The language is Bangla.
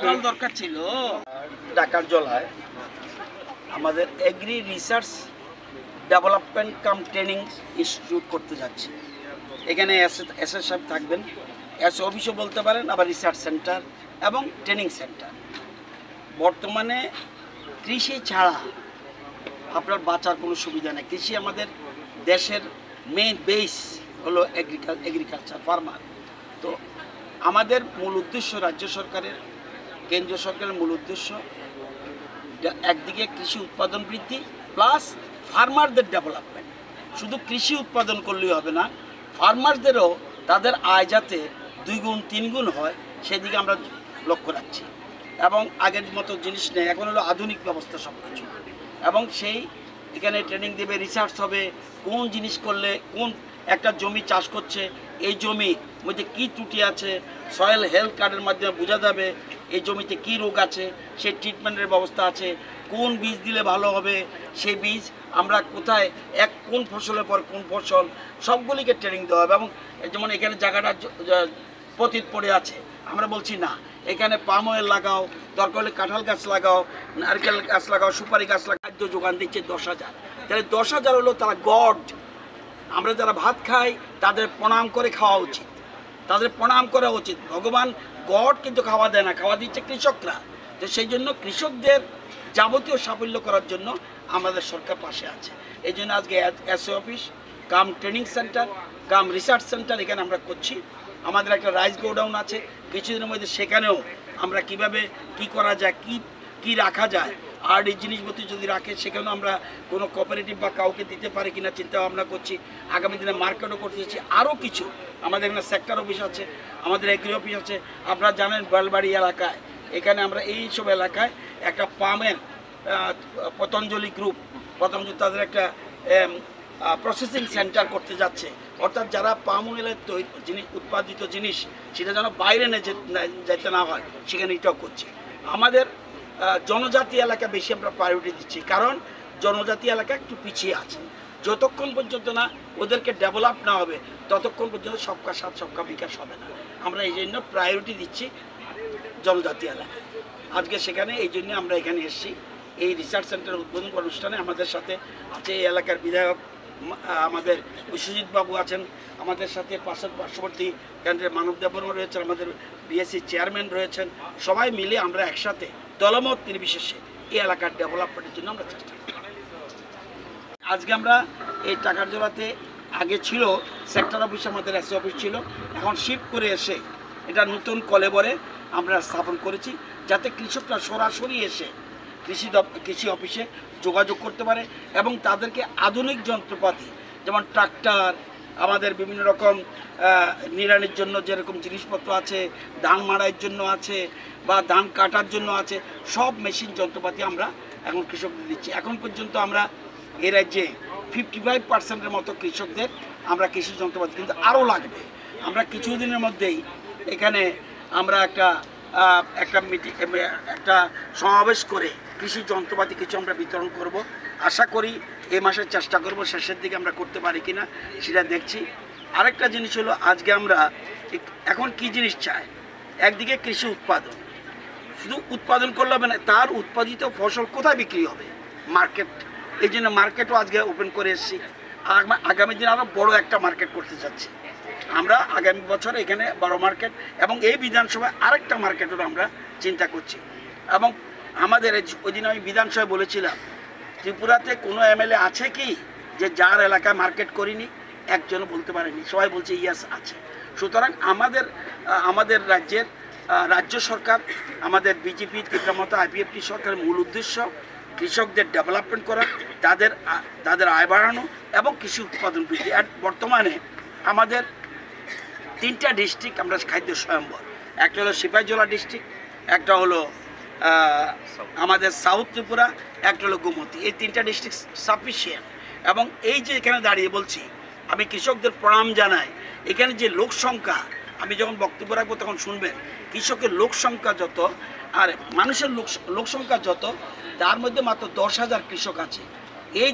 জল দরকার ছিল। ঢাকার জলায় আমাদের agri research development cum training institute করতে যাচ্ছি। এখানে এস সাহেব থাকবেন, এস অফিসও বলতে পারেন, আবার রিসার্চ সেন্টার এবং ট্রেনিং সেন্টার। বর্তমানে কৃষি ছাড়া আপনার বাঁচার কোনো সুবিধা নেই। কৃষি আমাদের দেশের মেইন বেস হলো এগ্রিকালচার, ফার্মার। তো আমাদের মূল উদ্দেশ্য, রাজ্য সরকারের, কেন্দ্রীয় সরকারের মূল উদ্দেশ্য একদিকে কৃষি উৎপাদন বৃদ্ধি প্লাস ফার্মারদের ডেভেলপমেন্ট। শুধু কৃষি উৎপাদন করলেই হবে না, ফার্মারদেরও তাদের আয় যাতে 2 গুণ 3 গুণ হয় সেদিকে আমরা লক্ষ্য রাখছি। এবং আগের মতো জিনিস নেই, এখন হলো আধুনিক ব্যবস্থা সব কিছু। এবং সেই এখানে ট্রেনিং দেবে, রিসার্চ হবে, কোন জিনিস করলে কোন একটা জমি চাষ করছে, এই জমির মধ্যে কী ত্রুটি আছে, সয়েল হেলথ কার্ডের মাধ্যমে বোঝা যাবে এই জমিতে কী রোগ আছে, সেই ট্রিটমেন্টের ব্যবস্থা আছে, কোন বীজ দিলে ভালো হবে, সেই বীজ আমরা কোথায় কোন ফসলের পর কোন ফসল, সবগুলিকে ট্রেনিং দেওয়া হবে। এবং যেমন এখানে জায়গাটা পতিত পড়ে আছে, আমরা বলছি না, এখানে পাম অয়েল লাগাও, দরকার হলে কাঁঠাল গাছ লাগাও, নারকেল গাছ লাগাও, সুপারি গাছ লাগাও। খাদ্য যোগান দিচ্ছে 10,000, তাহলে 10,000 হলো তারা গড। আমরা যারা ভাত খাই তাদের প্রণাম করে খাওয়া উচিত, তাদের প্রণাম করা উচিত। ভগবান গড কিন্তু খাওয়া দেয় না, খাওয়া দিচ্ছে কৃষকরা। তো সেই জন্য কৃষকদের যাবতীয় সাফল্য করার জন্য আমাদের সরকার পাশে আছে। এই জন্য আজকে SO office cum training centre cum research centre এখানে আমরা করছি। আমাদের একটা রাইস গোডাউন আছে, কিছুদিনের মধ্যে সেখানেও আমরা কিভাবে কি করা যায়, কি রাখা যায়, আর এই জিনিসপত্র যদি রাখে সেখানেও আমরা কোনো কোঅপারেটিভ বা কাউকে দিতে পারি কিনা চিন্তা ভাবনা করছি। আগামী দিনে মার্কেটও করতে চাচ্ছি। আরও কিছু আমাদের এখানে সেক্টর অফিস আছে, আমাদের এগ্রি অফিস আছে। আপনারা জানেন বেলবাড়ি এলাকায়, এখানে আমরা এইসব এলাকায় একটা পামের পতঞ্জলি গ্রুপ, পতঞ্জলি তাদের একটা প্রসেসিং সেন্টার করতে যাচ্ছে। অর্থাৎ যারা পাম অয়েলের জিনিস উৎপাদিত জিনিস সেটা যেন বাইরে যেতে না হয়, সেখানে এটাও করছে। আমাদের জনজাতি এলাকা বেশি আমরা প্রায়োরিটি দিচ্ছি, কারণ জনজাতি এলাকা একটু পিছিয়ে আছে। যতক্ষণ পর্যন্ত না ওদেরকে ডেভেলপ না হবে ততক্ষণ পর্যন্ত সবকা সাথ সবকা বিকাশ হবে না। আমরা এই জন্য প্রায়োরিটি দিচ্ছি জনজাতি এলাকায়। আজকে সেখানে এই জন্য আমরা এখানে এসেছি। এই রিসার্চ সেন্টার উদ্বোধন অনুষ্ঠানে আমাদের সাথে আছে এই এলাকার বিধায়ক আমাদের বিশ্বজিৎ বাবু আছেন, আমাদের সাথে পার্শ্ববর্তী কেন্দ্রের মানব দেববর্মা রয়েছেন, আমাদের বিএসসি চেয়ারম্যান রয়েছেন। সবাই মিলে আমরা একসাথে দলমত নির্বিশেষে এই এলাকার ডেভেলপমেন্টের জন্য আমরা চেষ্টা করি। আজকে আমরা এই টাকার জোড়াতে আগে ছিল সেক্টর অফিস, আমাদের এসি অফিস ছিল, এখন শিফট করে এসে এটা নতুন কলেবরে আমরা স্থাপন করেছি, যাতে কৃষকরা সরাসরি এসে কৃষি অফিসে যোগাযোগ করতে পারে এবং তাদেরকে আধুনিক যন্ত্রপাতি যেমন ট্রাক্টর, আমাদের বিভিন্ন রকম নিড়ানির জন্য যেরকম জিনিসপত্র আছে, ধান মাড়াইয়ের জন্য আছে বা ধান কাটার জন্য আছে, সব মেশিন যন্ত্রপাতি আমরা এখন কৃষকদের দিচ্ছি। এখন পর্যন্ত আমরা এই রাজ্যে 55% মতো কৃষকদের আমরা কৃষি যন্ত্রপাতি, কিন্তু আরও লাগবে। আমরা কিছুদিনের মধ্যেই এখানে আমরা একটা সমাবেশ করে কৃষি যন্ত্রপাতি কিছু আমরা বিতরণ করব। আশা করি এই মাসের চেষ্টা করব, শেষের দিকে আমরা করতে পারি কিনা সেটা দেখছি। আরেকটা জিনিস হলো, আজকে আমরা এখন কি জিনিস চাই, একদিকে কৃষি উৎপাদন, শুধু উৎপাদন করলে হবে না, তার উৎপাদিত ফসল কোথায় বিক্রি হবে, মার্কেট। এই জন্য মার্কেটও আজকে ওপেন করে এসেছি। আগামী দিন আরও বড় একটা মার্কেট করতে চাচ্ছি আমরা। আগামী বছর এখানে বড় মার্কেট এবং এই বিধানসভায় আরেকটা মার্কেটেরও আমরা চিন্তা করছি। এবং আমাদের ওই দিন আমি বিধানসভায় বলেছিলাম, ত্রিপুরাতে কোনো এমএলএ আছে কি যে যার এলাকায় মার্কেট করিনি? একজনও বলতে পারেনি, সবাই বলছে ইয়াস আছে। সুতরাং আমাদের রাজ্য সরকার, আমাদের বিজেপি ত্রিপুরা আইপিএফটি সরকারের মূল উদ্দেশ্য কৃষকদের ডেভেলপমেন্ট করা, তাদের আয় বাড়ানো এবং কৃষি উৎপাদন বৃদ্ধি। আর বর্তমানে আমাদের তিনটা ডিস্ট্রিক্ট আমরা খাদ্য স্বয়ম্বর। একটা হলো সিপাহীজলা ডিস্ট্রিক্ট, একটা হলো আমাদের সাউথ ত্রিপুরা, একটা হলো গোমতী। এই তিনটা ডিস্ট্রিক্ট সাফিসিয়েন্ট। এবং এই যে এখানে দাঁড়িয়ে বলছি, আমি কৃষকদের প্রণাম জানাই। এখানে যে লোক সংখ্যা, আমি যখন বক্তব্য রাখবো তখন শুনবেন, কৃষকের লোক সংখ্যা যত আর মানুষের লোক সংখ্যা যত, তার মধ্যে মাত্র 10,000 কৃষক আছে। এই